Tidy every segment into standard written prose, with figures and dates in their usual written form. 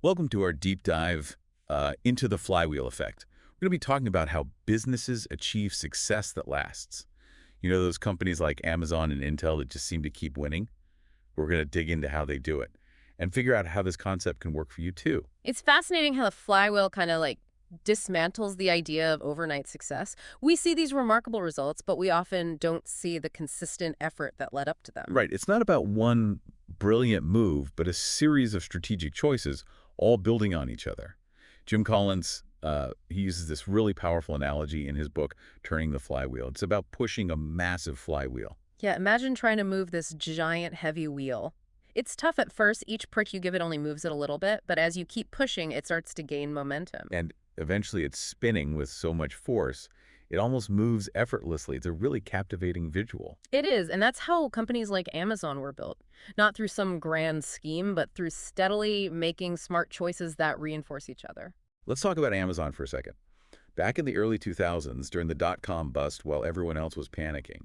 Welcome to our deep dive into the flywheel effect. We're going to be talking about how businesses achieve success that lasts. You know, those companies like Amazon and Intel that just seem to keep winning? We're going to dig into how they do it and figure out how this concept can work for you too. It's fascinating how the flywheel kind of dismantles the idea of overnight success. We see these remarkable results, but we often don't see the consistent effort that led up to them. Right. It's not about one brilliant move, but a series of strategic choices all building on each other. Jim Collins, he uses this really powerful analogy in his book, Turning the Flywheel. It's about pushing a massive flywheel. Yeah, imagine trying to move this giant heavy wheel. It's tough at first. Each prick you give it only moves it a little bit, but as you keep pushing, it starts to gain momentum. And eventually it's spinning with so much force, it almost moves effortlessly. It's a really captivating visual. It is, and that's how companies like Amazon were built. Not through some grand scheme, but through steadily making smart choices that reinforce each other. Let's talk about Amazon for a second. Back in the early 2000s, during the dot-com bust while everyone else was panicking,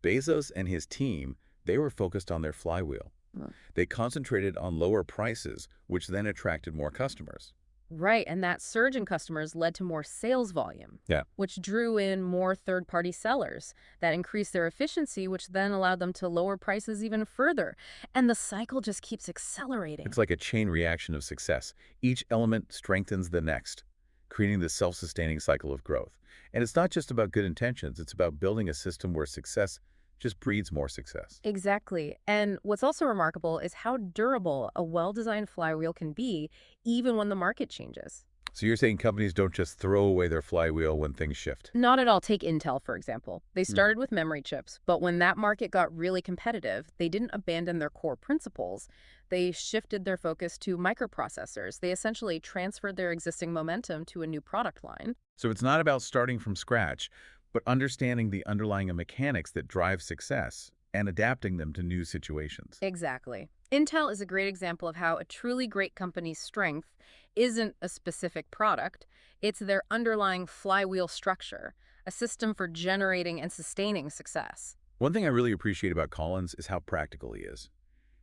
Bezos and his team, they were focused on their flywheel. Mm. They concentrated on lower prices, which then attracted more customers. Right, and that surge in customers led to more sales volume, Yeah. which drew in more third-party sellers. That increased their efficiency, which then allowed them to lower prices even further. And the cycle just keeps accelerating. It's like a chain reaction of success. Each element strengthens the next, creating this self-sustaining cycle of growth. And it's not just about good intentions. It's about building a system where success just breeds more success. Exactly. And what's also remarkable is how durable a well-designed flywheel can be, even when the market changes. So you're saying companies don't just throw away their flywheel when things shift? Not at all. Take Intel, for example. They Hmm. started with memory chips, but when that market got really competitive, they didn't abandon their core principles. They shifted their focus to microprocessors. They essentially transferred their existing momentum to a new product line. So it's not about starting from scratch, but understanding the underlying mechanics that drive success and adapting them to new situations. Exactly. Intel is a great example of how a truly great company's strength isn't a specific product, it's their underlying flywheel structure, a system for generating and sustaining success. One thing I really appreciate about Collins is how practical he is.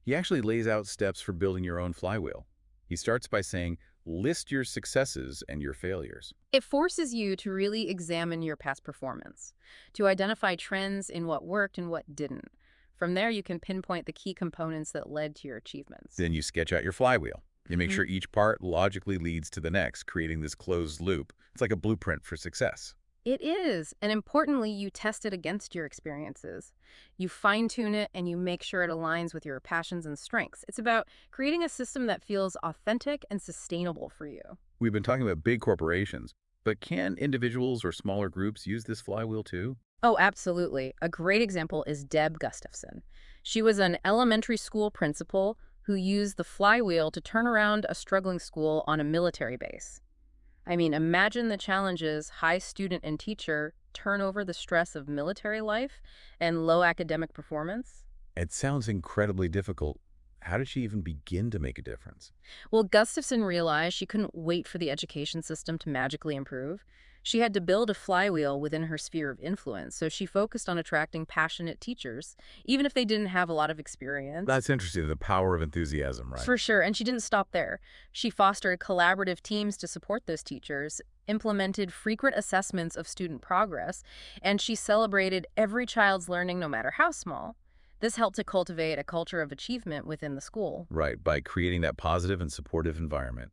He actually lays out steps for building your own flywheel. He starts by saying, list your successes and your failures. It forces you to really examine your past performance, to identify trends in what worked and what didn't. From there, you can pinpoint the key components that led to your achievements. Then you sketch out your flywheel. You make Mhm. sure each part logically leads to the next, creating this closed loop. It's like a blueprint for success. It is, and importantly, you test it against your experiences. You fine-tune it and you make sure it aligns with your passions and strengths. It's about creating a system that feels authentic and sustainable for you. We've been talking about big corporations, but can individuals or smaller groups use this flywheel too? Oh, absolutely. A great example is Deb Gustafson. She was an elementary school principal who used the flywheel to turn around a struggling school on a military base. I mean, imagine the challenges high student and teacher turn over the stress of military life and low academic performance. It sounds incredibly difficult. How did she even begin to make a difference? Well, Gustafson realized she couldn't wait for the education system to magically improve. She had to build a flywheel within her sphere of influence, so she focused on attracting passionate teachers, even if they didn't have a lot of experience. That's interesting, the power of enthusiasm, right? For sure, and she didn't stop there. She fostered collaborative teams to support those teachers, implemented frequent assessments of student progress, and she celebrated every child's learning no matter how small. This helped to cultivate a culture of achievement within the school. Right, by creating that positive and supportive environment,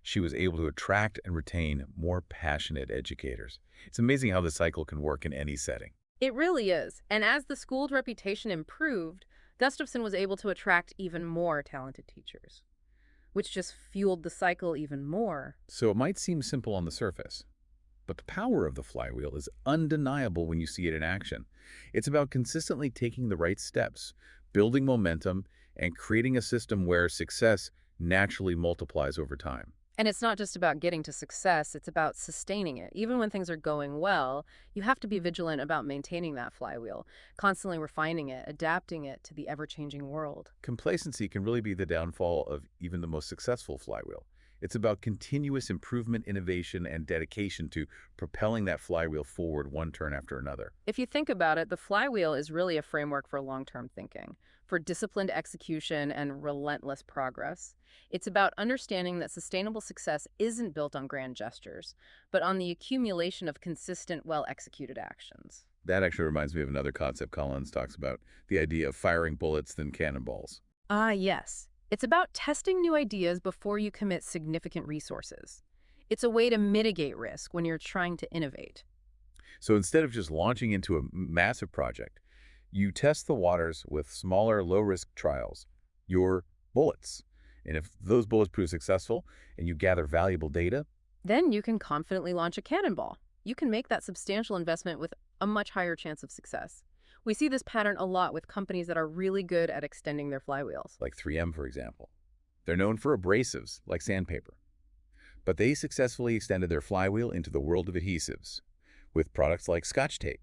she was able to attract and retain more passionate educators. It's amazing how the cycle can work in any setting. It really is. And as the school's reputation improved, Gustafson was able to attract even more talented teachers, which just fueled the cycle even more. So it might seem simple on the surface, but the power of the flywheel is undeniable when you see it in action. It's about consistently taking the right steps, building momentum, and creating a system where success naturally multiplies over time. And it's not just about getting to success, it's about sustaining it. Even when things are going well, you have to be vigilant about maintaining that flywheel, constantly refining it, adapting it to the ever-changing world. Complacency can really be the downfall of even the most successful flywheel. It's about continuous improvement, innovation, and dedication to propelling that flywheel forward one turn after another. If you think about it, the flywheel is really a framework for long-term thinking, for disciplined execution and relentless progress. It's about understanding that sustainable success isn't built on grand gestures, but on the accumulation of consistent, well-executed actions. That actually reminds me of another concept Collins talks about, the idea of firing bullets than cannonballs. Ah, yes. It's about testing new ideas before you commit significant resources. It's a way to mitigate risk when you're trying to innovate. So instead of just launching into a massive project, you test the waters with smaller, low-risk trials, your bullets. And if those bullets prove successful and you gather valuable data, Then you can confidently launch a cannonball. You can make that substantial investment with a much higher chance of success. We see this pattern a lot with companies that are really good at extending their flywheels. like 3M, for example, they're known for abrasives like sandpaper, but they successfully extended their flywheel into the world of adhesives with products like Scotch tape.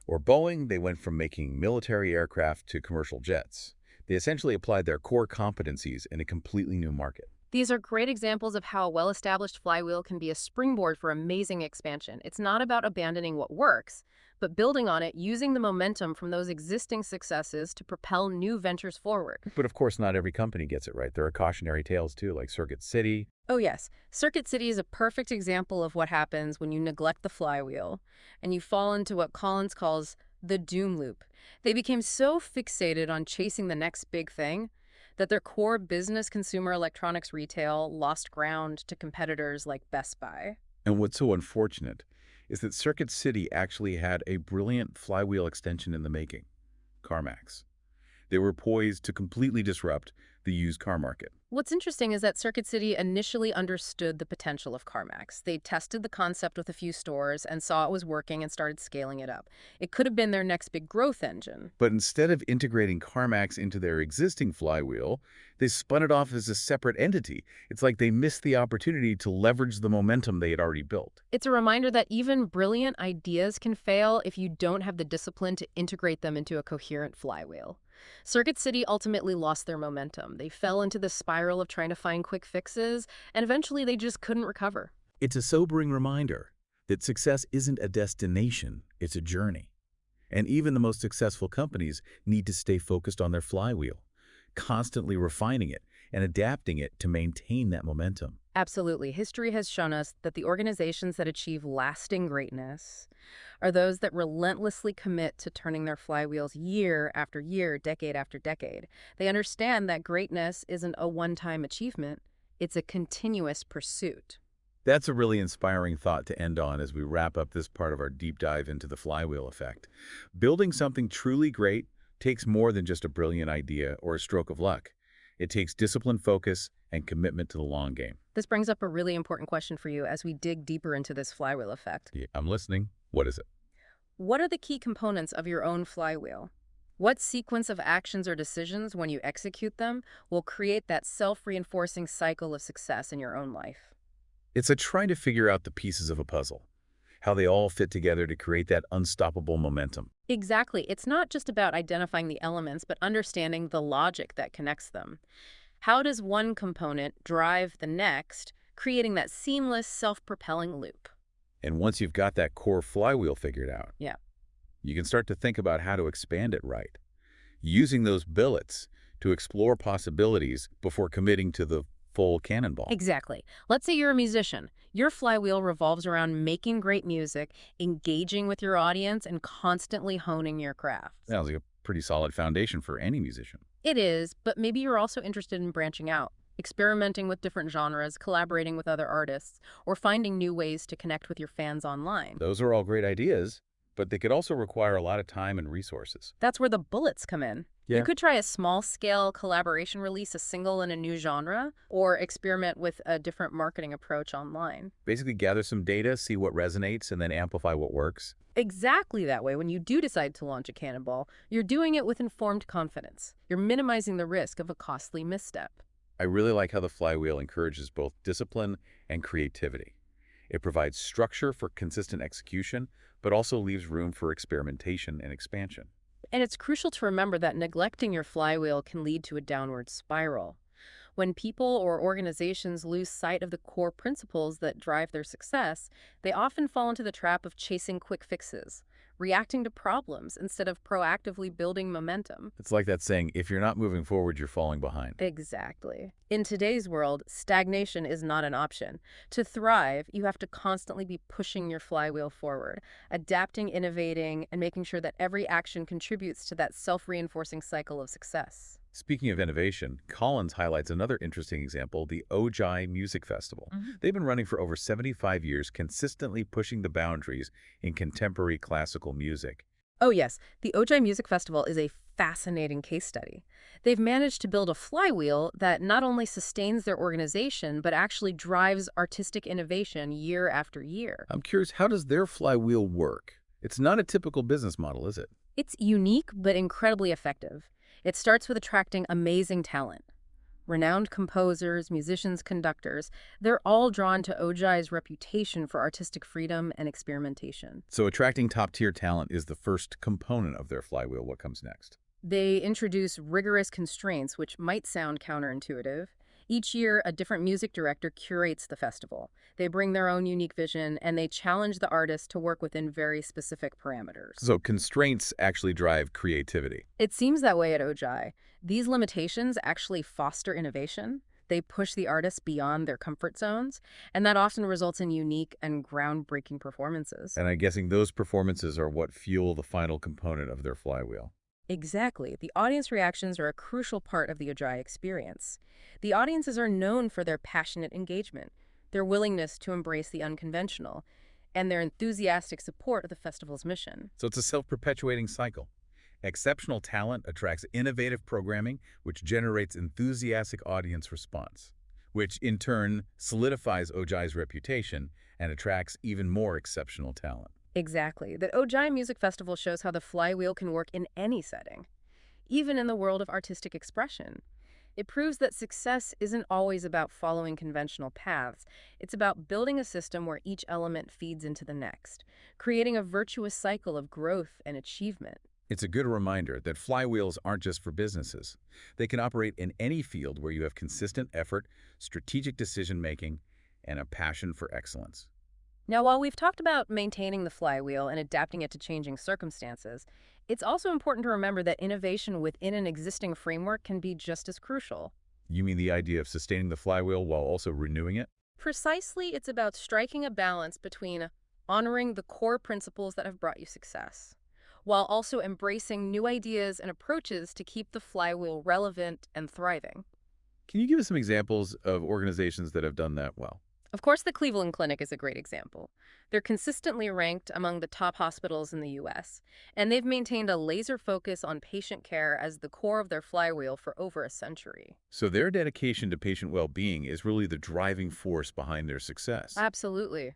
Or Boeing, they went from making military aircraft to commercial jets. They essentially applied their core competencies in a completely new market. These are great examples of how a well-established flywheel can be a springboard for amazing expansion. It's not about abandoning what works, but building on it, using the momentum from those existing successes to propel new ventures forward. But of course, not every company gets it right. There are cautionary tales too, like Circuit City. Oh yes, Circuit City is a perfect example of what happens when you neglect the flywheel and you fall into what Collins calls the doom loop. They became so fixated on chasing the next big thing that their core business, consumer electronics retail, lost ground to competitors like Best Buy. And what's so unfortunate is that Circuit City actually had a brilliant flywheel extension in the making, CarMax. They were poised to completely disrupt the used car market. What's interesting is that Circuit City initially understood the potential of CarMax. They tested the concept with a few stores and saw it was working and started scaling it up. It could have been their next big growth engine. But instead of integrating CarMax into their existing flywheel, they spun it off as a separate entity. It's like they missed the opportunity to leverage the momentum they had already built. It's a reminder that even brilliant ideas can fail if you don't have the discipline to integrate them into a coherent flywheel. Circuit City ultimately lost their momentum. They fell into the spiral of trying to find quick fixes, and eventually they just couldn't recover. It's a sobering reminder that success isn't a destination, it's a journey. And even the most successful companies need to stay focused on their flywheel, constantly refining it and adapting it to maintain that momentum. Absolutely. History has shown us that the organizations that achieve lasting greatness are those that relentlessly commit to turning their flywheels year after year, decade after decade. They understand that greatness isn't a one-time achievement, it's a continuous pursuit. That's a really inspiring thought to end on as we wrap up this part of our deep dive into the flywheel effect. Building something truly great takes more than just a brilliant idea or a stroke of luck. It takes discipline, focus, and commitment to the long game. This brings up a really important question for you as we dig deeper into this flywheel effect. Yeah, I'm listening. What is it? What are the key components of your own flywheel? What sequence of actions or decisions, when you execute them, will create that self-reinforcing cycle of success in your own life? It's a trying to figure out the pieces of a puzzle, how they all fit together to create that unstoppable momentum. Exactly. It's not just about identifying the elements, but understanding the logic that connects them. How does one component drive the next, creating that seamless, self-propelling loop? And once you've got that core flywheel figured out, Yeah. you can start to think about how to expand it right, using those billets to explore possibilities before committing to the full cannonball. Exactly. Let's say you're a musician. Your flywheel revolves around making great music, engaging with your audience, and constantly honing your craft. Sounds like a pretty solid foundation for any musician. It is, but maybe you're also interested in branching out, experimenting with different genres, collaborating with other artists, or finding new ways to connect with your fans online. Those are all great ideas, but they could also require a lot of time and resources. That's where the bullets come in. Yeah. You could try a small-scale collaboration, release a single in a new genre, or experiment with a different marketing approach online. Basically gather some data, see what resonates, and then amplify what works. Exactly that way, when you do decide to launch a cannonball, you're doing it with informed confidence. You're minimizing the risk of a costly misstep. I really like how the flywheel encourages both discipline and creativity. It provides structure for consistent execution, but also leaves room for experimentation and expansion. And it's crucial to remember that neglecting your flywheel can lead to a downward spiral. When people or organizations lose sight of the core principles that drive their success, they often fall into the trap of chasing quick fixes, reacting to problems instead of proactively building momentum. It's like that saying, if you're not moving forward, you're falling behind. Exactly. In today's world, stagnation is not an option. To thrive, you have to constantly be pushing your flywheel forward, adapting, innovating, and making sure that every action contributes to that self-reinforcing cycle of success. Speaking of innovation, Collins highlights another interesting example, the Ojai Music Festival. They've been running for over 75 years, consistently pushing the boundaries in contemporary classical music. Oh, yes, the Ojai Music Festival is a fascinating case study. They've managed to build a flywheel that not only sustains their organization, but actually drives artistic innovation year after year. I'm curious, how does their flywheel work? It's not a typical business model, is it? It's unique, but incredibly effective. It starts with attracting amazing talent. Renowned composers, musicians, conductors, they're all drawn to Ojai's reputation for artistic freedom and experimentation. So attracting top-tier talent is the first component of their flywheel. What comes next? They introduce rigorous constraints, which might sound counterintuitive. Each year, a different music director curates the festival. They bring their own unique vision, and they challenge the artists to work within very specific parameters. So constraints actually drive creativity. It seems that way at Ojai. These limitations actually foster innovation. They push the artists beyond their comfort zones, and that often results in unique and groundbreaking performances. And I'm guessing those performances are what fuel the final component of their flywheel. Exactly. The audience reactions are a crucial part of the Ojai experience. The audiences are known for their passionate engagement, their willingness to embrace the unconventional, and their enthusiastic support of the festival's mission. So it's a self-perpetuating cycle. Exceptional talent attracts innovative programming, which generates enthusiastic audience response, which in turn solidifies Ojai's reputation and attracts even more exceptional talent. Exactly. The Ojai Music Festival shows how the flywheel can work in any setting, even in the world of artistic expression. It proves that success isn't always about following conventional paths. It's about building a system where each element feeds into the next, creating a virtuous cycle of growth and achievement. It's a good reminder that flywheels aren't just for businesses. They can operate in any field where you have consistent effort, strategic decision-making, and a passion for excellence. Now, while we've talked about maintaining the flywheel and adapting it to changing circumstances, it's also important to remember that innovation within an existing framework can be just as crucial. You mean the idea of sustaining the flywheel while also renewing it? Precisely, it's about striking a balance between honoring the core principles that have brought you success, while also embracing new ideas and approaches to keep the flywheel relevant and thriving. Can you give us some examples of organizations that have done that well? Of course, the Cleveland Clinic is a great example. They're consistently ranked among the top hospitals in the U.S., and they've maintained a laser focus on patient care as the core of their flywheel for over a century. So their dedication to patient well-being is really the driving force behind their success. Absolutely.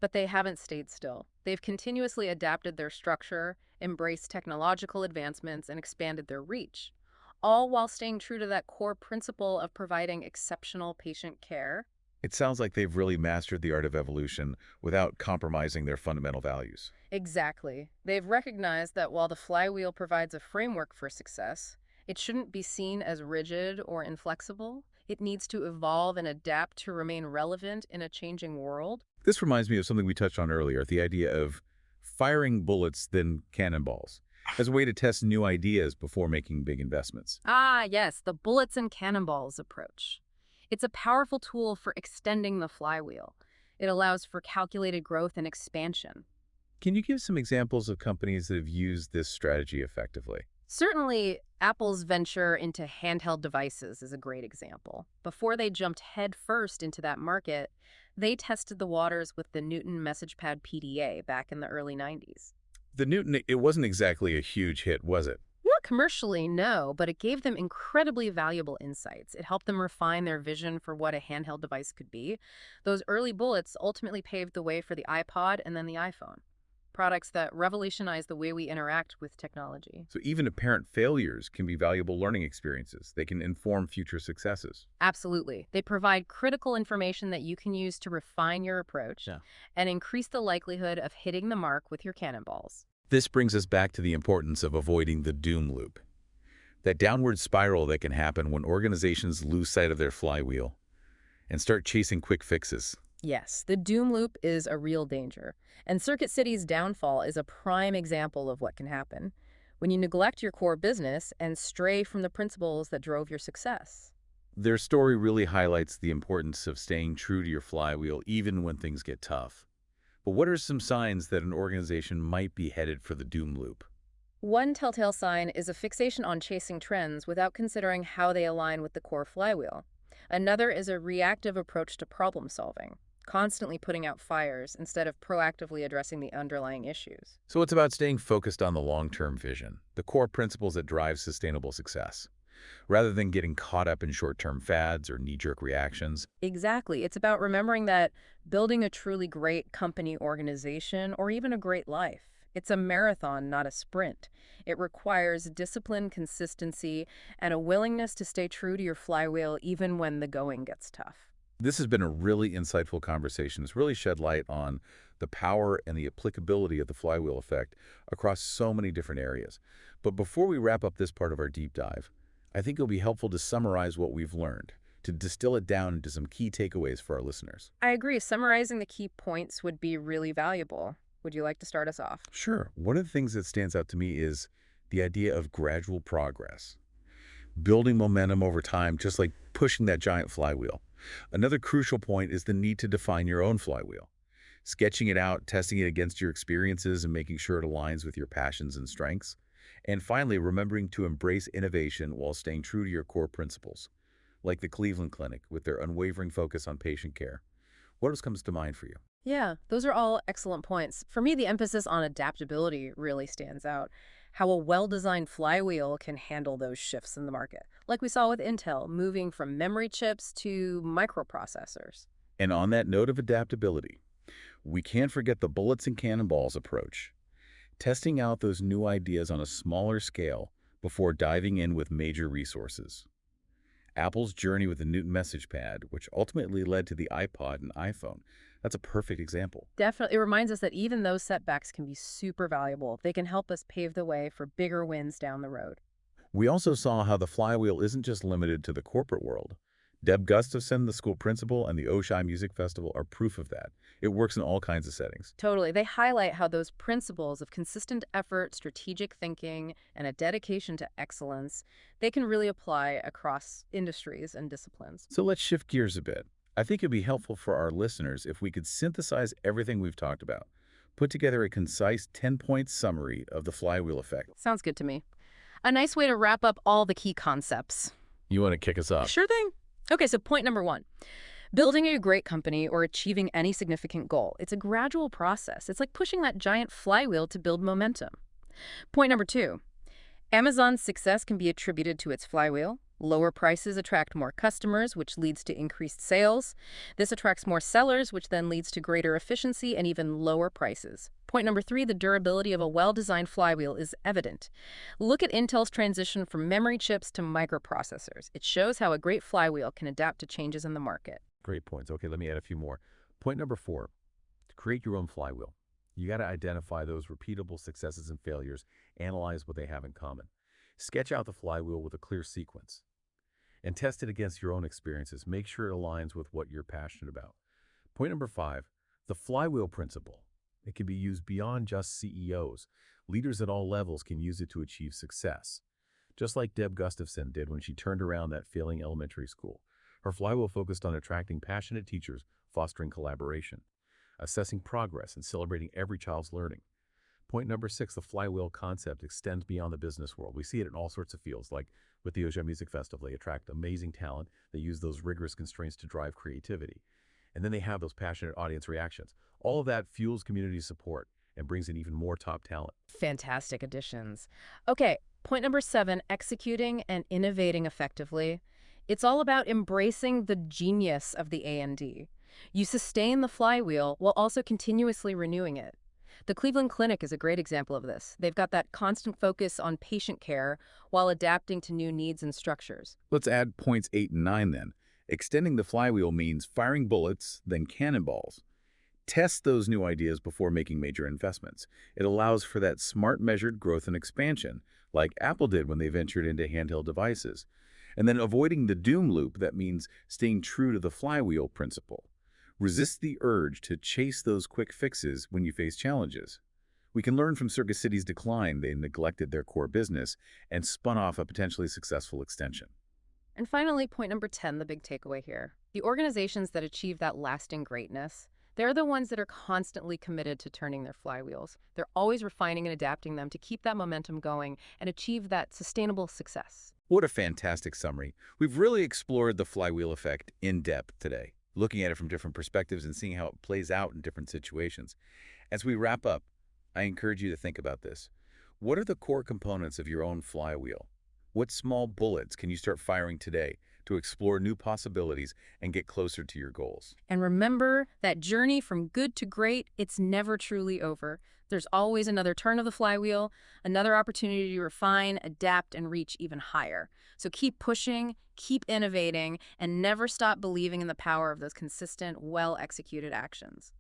But they haven't stayed still. They've continuously adapted their structure, embraced technological advancements, and expanded their reach, all while staying true to that core principle of providing exceptional patient care. It sounds like they've really mastered the art of evolution without compromising their fundamental values. Exactly. They've recognized that while the flywheel provides a framework for success, it shouldn't be seen as rigid or inflexible. It needs to evolve and adapt to remain relevant in a changing world. This reminds me of something we touched on earlier, the idea of firing bullets than cannonballs, as a way to test new ideas before making big investments. Ah, yes, the bullets and cannonballs approach. It's a powerful tool for extending the flywheel. It allows for calculated growth and expansion. Can you give some examples of companies that have used this strategy effectively? Certainly, Apple's venture into handheld devices is a great example. Before they jumped headfirst into that market, they tested the waters with the Newton MessagePad PDA back in the early 90s. The Newton, it wasn't exactly a huge hit, was it? Not commercially, no, but it gave them incredibly valuable insights. It helped them refine their vision for what a handheld device could be. Those early bullets ultimately paved the way for the iPod and then the iPhone, products that revolutionized the way we interact with technology. So even apparent failures can be valuable learning experiences. They can inform future successes. Absolutely. They provide critical information that you can use to refine your approach and increase the likelihood of hitting the mark with your cannonballs. This brings us back to the importance of avoiding the doom loop. That downward spiral that can happen when organizations lose sight of their flywheel and start chasing quick fixes. Yes, the doom loop is a real danger, and Circuit City's downfall is a prime example of what can happen when you neglect your core business and stray from the principles that drove your success. Their story really highlights the importance of staying true to your flywheel even when things get tough. But what are some signs that an organization might be headed for the doom loop? One telltale sign is a fixation on chasing trends without considering how they align with the core flywheel. Another is a reactive approach to problem solving, constantly putting out fires instead of proactively addressing the underlying issues. So it's about staying focused on the long-term vision, the core principles that drive sustainable success, rather than getting caught up in short-term fads or knee-jerk reactions. Exactly. It's about remembering that building a truly great company organization or even a great life, it's a marathon, not a sprint. It requires discipline, consistency, and a willingness to stay true to your flywheel even when the going gets tough. This has been a really insightful conversation. It's really shed light on the power and the applicability of the flywheel effect across so many different areas. But before we wrap up this part of our deep dive, I think it'll be helpful to summarize what we've learned, to distill it down into some key takeaways for our listeners. I agree. Summarizing the key points would be really valuable. Would you like to start us off? Sure. One of the things that stands out to me is the idea of gradual progress, building momentum over time, just like pushing that giant flywheel. Another crucial point is the need to define your own flywheel, sketching it out, testing it against your experiences, and making sure it aligns with your passions and strengths. And finally, remembering to embrace innovation while staying true to your core principles, like the Cleveland Clinic with their unwavering focus on patient care. What else comes to mind for you? Yeah, those are all excellent points. For me, the emphasis on adaptability really stands out. How a well-designed flywheel can handle those shifts in the market, like we saw with Intel, moving from memory chips to microprocessors. And on that note of adaptability, we can't forget the bullets and cannonballs approach, testing out those new ideas on a smaller scale before diving in with major resources. Apple's journey with the Newton message pad, which ultimately led to the iPod and iPhone, that's a perfect example. Definitely, it reminds us that even those setbacks can be super valuable. They can help us pave the way for bigger wins down the road. We also saw how the flywheel isn't just limited to the corporate world. Deb Gustafson, the school principal, and the Oshai Music Festival are proof of that. It works in all kinds of settings. Totally. They highlight how those principles of consistent effort, strategic thinking, and a dedication to excellence, they can really apply across industries and disciplines. So let's shift gears a bit. I think it'd be helpful for our listeners if we could synthesize everything we've talked about, put together a concise 10-point summary of the flywheel effect. Sounds good to me. A nice way to wrap up all the key concepts. You want to kick us off? Sure thing. Okay, so point number one. Building a great company or achieving any significant goal, it's a gradual process. It's like pushing that giant flywheel to build momentum. Point number two. Amazon's success can be attributed to its flywheel. Lower prices attract more customers, which leads to increased sales. This attracts more sellers, which then leads to greater efficiency and even lower prices. Point number three, the durability of a well-designed flywheel is evident. Look at Intel's transition from memory chips to microprocessors. It shows how a great flywheel can adapt to changes in the market. Great points. Okay, let me add a few more. Point number four, to create your own flywheel. You got to identify those repeatable successes and failures, analyze what they have in common. Sketch out the flywheel with a clear sequence and test it against your own experiences. Make sure it aligns with what you're passionate about. Point number five, the flywheel principle. It can be used beyond just CEOs. Leaders at all levels can use it to achieve success. Just like Deb Gustafson did when she turned around that failing elementary school. Her flywheel focused on attracting passionate teachers, fostering collaboration, assessing progress, and celebrating every child's learning. Point number six, the flywheel concept extends beyond the business world. We see it in all sorts of fields, like with the Oshai Music Festival. They attract amazing talent. They use those rigorous constraints to drive creativity. And then they have those passionate audience reactions. All of that fuels community support and brings in even more top talent. Fantastic additions. Okay, point number seven, executing and innovating effectively. It's all about embracing the genius of the A&D. You sustain the flywheel while also continuously renewing it. The Cleveland Clinic is a great example of this. They've got that constant focus on patient care while adapting to new needs and structures. Let's add points 8 and 9 then. Extending the flywheel means firing bullets, then cannonballs. Test those new ideas before making major investments. It allows for that smart, measured growth and expansion, like Apple did when they ventured into handheld devices. And then avoiding the doom loop, that means staying true to the flywheel principle. Resist the urge to chase those quick fixes when you face challenges. We can learn from Circus City's decline. They neglected their core business and spun off a potentially successful extension. And finally, point number 10, the big takeaway here. The organizations that achieve that lasting greatness, they're the ones that are constantly committed to turning their flywheels. They're always refining and adapting them to keep that momentum going and achieve that sustainable success. What a fantastic summary. We've really explored the flywheel effect in depth today, looking at it from different perspectives and seeing how it plays out in different situations. As we wrap up, I encourage you to think about this. What are the core components of your own flywheel? What small bullets can you start firing today to explore new possibilities and get closer to your goals? And remember that journey from good to great, it's never truly over. There's always another turn of the flywheel, another opportunity to refine, adapt, and reach even higher. So keep pushing, keep innovating, and never stop believing in the power of those consistent, well-executed actions.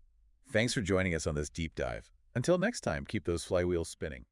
Thanks for joining us on this deep dive. Until next time, keep those flywheels spinning.